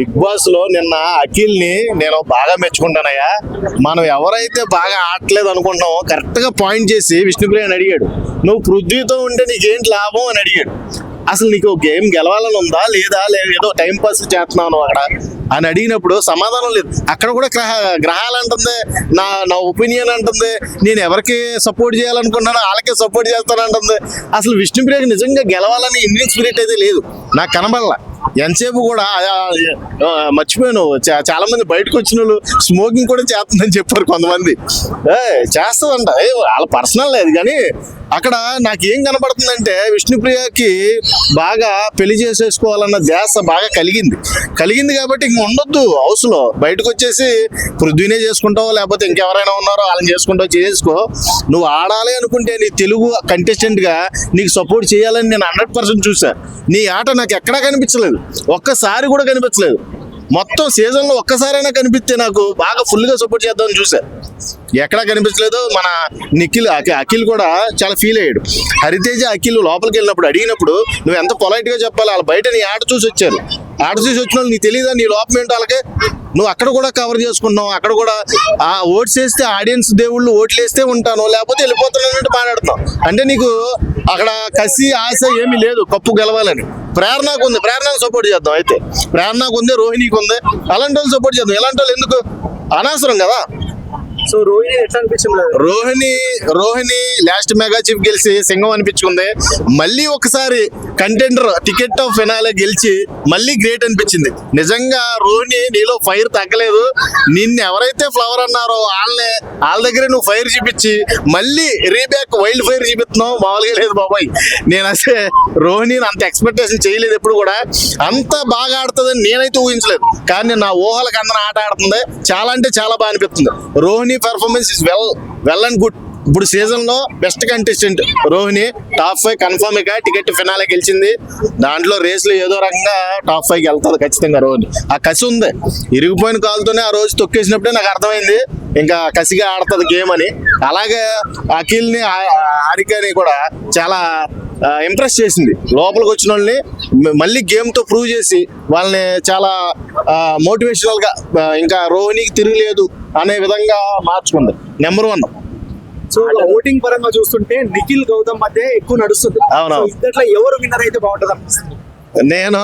Big boss లో నిన్న అఖిల్ ని నేను బాగా మెచ్చుకుంటానయ్యా. మనం ఎవరైతే బాగా ఆడలేదు అనుకుంటున్నామో కరెక్ట్ గా పాయింట్ చేసి విష్ణుప్రియ అని అడిగాడు, నువ్వు పృథ్వీతో ఉంటే నీకేంటి లాభం అని అడిగాడు. అసలు నీకు గేమ్ గెలవాలని ఉందా లేదా, ఏదో టైం పాస్ చేస్తున్నావు అక్కడ అని అడిగినప్పుడు సమాధానం లేదు. అక్కడ కూడా గ్రహాలు అంటుంది, నా ఒపీనియన్ అంటుంది, నేను ఎవరికి సపోర్ట్ చేయాలనుకుంటున్నానో వాళ్ళకే సపోర్ట్ చేస్తానంటుంది. అసలు విష్ణుప్రియకి నిజంగా గెలవాలని ఇండియన్ స్పిరిట్ అయితే లేదు, నాకు కనబడలా. ఎంతసేపు కూడా మర్చిపోయాను, చాలా మంది బయటకు వచ్చిన వాళ్ళు స్మోకింగ్ కూడా చేస్తుందని చెప్పారు కొంతమంది. చేస్తుందంట, వాళ్ళ పర్సనల్ లేదు కానీ అక్కడ నాకేం కనబడుతుందంటే విష్ణుప్రియకి బాగా పెళ్లి చేసేసుకోవాలన్న ధ్యాస బాగా కలిగింది కాబట్టి ఇంక ఉండొద్దు హౌస్ లో, బయటకు వచ్చేసి పృథ్వీనే చేసుకుంటావు లేకపోతే ఇంకెవరైనా ఉన్నారో వాళ్ళని చేసుకుంటావు, చేసుకో. నువ్వు ఆడాలి అనుకుంటే నీ తెలుగు కంటెస్టెంట్ గా నీకు సపోర్ట్ చేయాలని నేను 100% చూసా. నీ ఆట నాకు ఎక్కడా కనిపించలేదు, ఒక్కసారి కూడా కనిపించలేదు. మొత్తం సీజన్ లో ఒక్కసారైనా కనిపిస్తే నాకు బాగా ఫుల్ గా సపోర్ట్ చేద్దామని చూసా, ఎక్కడా కనిపించలేదు. మన అఖిల్ కూడా చాలా ఫీల్ అయ్యాడు. హరితేజ అఖిల్ లోపలికి వెళ్ళినప్పుడు అడిగినప్పుడు నువ్వు ఎంత పొలైట్ గా చెప్పాలి, వాళ్ళ బయట నీ ఆట చూసి వచ్చారు, ఆట చూసి వచ్చిన వాళ్ళు నీకు తెలియదా నీ లోపం ఏంటో వాళ్ళకే. నువ్వు అక్కడ కూడా కవర్ చేసుకున్నావు, అక్కడ కూడా ఆ ఓట్స్ వేస్తే ఆడియన్స్ దేవుళ్ళు ఓట్లు వేస్తే ఉంటాను లేకపోతే వెళ్ళిపోతున్నానంటే మాట్లాడుతున్నావు. అంటే నీకు అక్కడ కసి ఆశ ఏమీ లేదు కప్పు గెలవాలని. ప్రేరణకు ఉంది, ప్రేరణకు సపోర్ట్ చేద్దాం. అయితే ప్రేరణకు ఉంది, రోహిణికి ఉంది, అలాంటి వాళ్ళు సపోర్ట్ చేద్దాం. ఇలాంటి వాళ్ళు ఎందుకు, అనవసరం కదా. సో రోహిణి ఎట్లా అనిపించింది? రోహిణి లాస్ట్ మెగా చీఫ్ గెలిచి సింగం అనిపించుకుంది. మళ్ళీ ఒకసారి కంటెండర్ టికెట్ ఆఫ్ ఫినాలే గెలిచి మళ్ళీ గ్రేట్ అనిపించింది. నిజంగా రోహిణి నీలో ఫైర్ తగ్గలేదు. నిన్ను ఎవరైతే ఫ్లవర్ అన్నారో వాళ్ళ దగ్గరే నువ్వు ఫైర్ చూపించి మళ్ళీ రీబ్యాక్ వైల్డ్ ఫైర్ చూపిస్తున్నావు, మామూలుగా లేదు బాబాయ్. నేను అసలు రోహిణిని అంత ఎక్స్పెక్టేషన్ చేయలేదు ఎప్పుడు కూడా, అంత బాగా ఆడుతుందని నేనైతే ఊహించలేదు. కానీ నా ఊహలకు అందరూ ఆట ఆడుతుంది, చాలా అంటే చాలా బాగా అనిపిస్తుంది. Rohini performance is well and good. ఇప్పుడు సీజన్ లో best contestant Rohini. Top 5 confirm గా టికెట్ ఫినాలే గెలిచింది. దాంట్లో రేసులో ఏదో రకంగా టాప్ 5 వెళ్తుంది ఖచ్చితంగా రోహిణి. ఆ కసి ఉంది, ఇరిగిపోయిన కాలుతోనే ఆ రోజు తొక్కేసినప్పుడే నాకు అర్థమైంది ఇంకా కసిగా ఆడుతుంది గేమ్ అని. అలాగే అఖిల్ ని హారికని కూడా చాలా ఇంప్రెస్ చేసింది. లోపలికి వచ్చిన వాళ్ళని మళ్ళీ గేమ్ తో ప్రూవ్ చేసి వాళ్ళని చాలా మోటివేషనల్ గా ఇంకా రోహిణికి తిరగలేదు అనే విధంగా మార్చుకుంది. నెంబర్ 1. సో ఓటింగ్ పరంగా చూస్తుంటే నిఖిల్ గౌతమ్ మధ్య ఎక్కువ నడుస్తుంది. అవునవును. ఇద్దట్లో ఎవరు విన్నర్ అయితే బాగుంటుంది అనిపిస్తుంది? నేను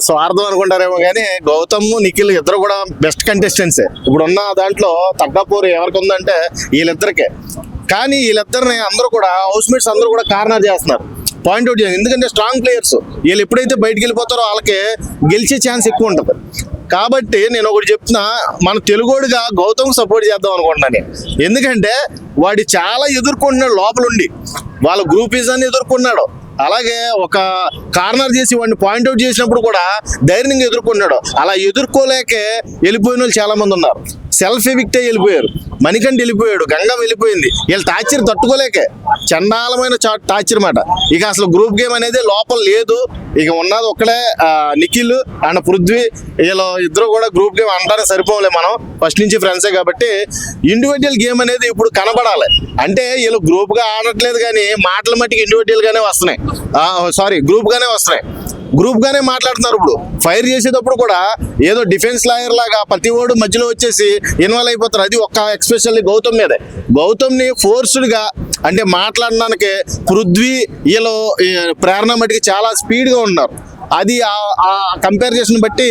స్వార్థం అనుకుంటారేమో కానీ గౌతమ్ నిఖిల్ ఇద్దరు కూడా బెస్ట్ కంటెస్టెంట్సే. ఇప్పుడున్న దాంట్లో తగ్గపోరు ఎవరికి ఉందంటే వీళ్ళిద్దరికే. కానీ వీళ్ళిద్దరిని అందరూ కూడా హౌస్ మేట్స్ అందరూ కూడా కార్నర్ చేస్తున్నారు, పాయింట్అవుట్ చేయాలి. ఎందుకంటే స్ట్రాంగ్ ప్లేయర్స్ వీళ్ళు ఎప్పుడైతే బయటకు వెళ్ళిపోతారో వాళ్ళకి గెలిచే ఛాన్స్ ఎక్కువ ఉంటుంది. కాబట్టి నేను ఒకటి చెప్తున్నా, మన తెలుగోడుగా గౌతమ్ సపోర్ట్ చేద్దాం అనుకుంటున్నాను. ఎందుకంటే వాడు చాలా ఎదుర్కొంటున్నాడు లోపలుండి, వాళ్ళ గ్రూపిజాన్ని ఎదుర్కొన్నాడు. అలాగే ఒక కార్నర్ చేసి వాడిని పాయింట్అవుట్ చేసినప్పుడు కూడా ధైర్యంగా ఎదుర్కొన్నాడు. అలా ఎదుర్కోలేకే వెళ్ళిపోయిన వాళ్ళు చాలా మంది ఉన్నారు, సెల్ఫ్ ఎవిక్ట్ అయ్యి వెళ్ళిపోయారు. మణికంఠ వెళ్ళిపోయాడు, గంగం వెళ్ళిపోయింది. వీళ్ళు టార్చర్ తట్టుకోలేకే, చండాలమైన టార్చర్ మాట. ఇక అసలు గ్రూప్ గేమ్ అనేది లోపల లేదు. ఇక ఉన్నది ఒక్కడే నిఖిల్ అండ్ పృథ్వీ. వీళ్ళు ఇద్దరు కూడా గ్రూప్ గేమ్ అంటారే సరిపోలే, మనం ఫస్ట్ నుంచి ఫ్రెండ్సే కాబట్టి ఇండివిజువల్ గేమ్ అనేది ఇప్పుడు కనబడాలి. అంటే వీళ్ళు గ్రూప్ గా ఆడట్లేదు కానీ మాటల మట్టికి ఇండివిజువల్ గానే వస్తున్నాయి, గ్రూప్ గానే వస్తున్నాయి, గ్రూప్ గానే మాట్లాడుతున్నారు. ఇప్పుడు ఫైర్ చేసేటప్పుడు కూడా ఏదో డిఫెన్స్ లాయర్ లాగా ప్రతి ఓడు మధ్యలో వచ్చేసి ఇన్వాల్వ్ అయిపోతారు. అది ఒక్క ఎక్స్పెషల్లీ గౌతమ్ మీదే. గౌతమ్ ని ఫోర్స్డ్ గా అంటే మాట్లాడడానికి పృథ్వీ వీళ్ళు ప్రేరణ మట్టికి చాలా స్పీడ్ గా ఉన్నారు. అది ఆ కంపేర్ చేసిన బట్టి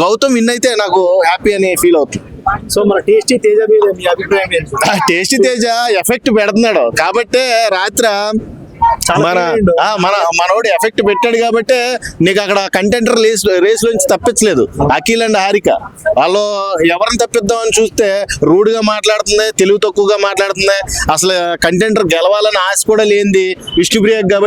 గౌతమ్ విన్ అయితే నాకు హ్యాపీ అని ఫీల్ అవుతుంది. సో మన టేస్టీ తేజ మీద మీ అభిప్రాయం ఏంటి? టేస్టీ తేజ ఎఫెక్ట్ పెడుతున్నాడు కాబట్టి రాత్రి మనోడు ఎఫెక్ట్ పెట్టాడు కాబట్టి నీకు అక్కడ కంటెండర్ రేస్ నుంచి తప్పించలేదు. అఖిల్ అండ్ హారిక వాళ్ళు ఎవరిని తప్పిద్దామని చూస్తే రూడ్ గా మాట్లాడుతుంది, తెలివి తక్కువగా మాట్లాడుతుంది. అసలు కంటెండర్ గెలవాలని ఆశ కూడా లేనిది విష్ణుప్రియ కాబట్టి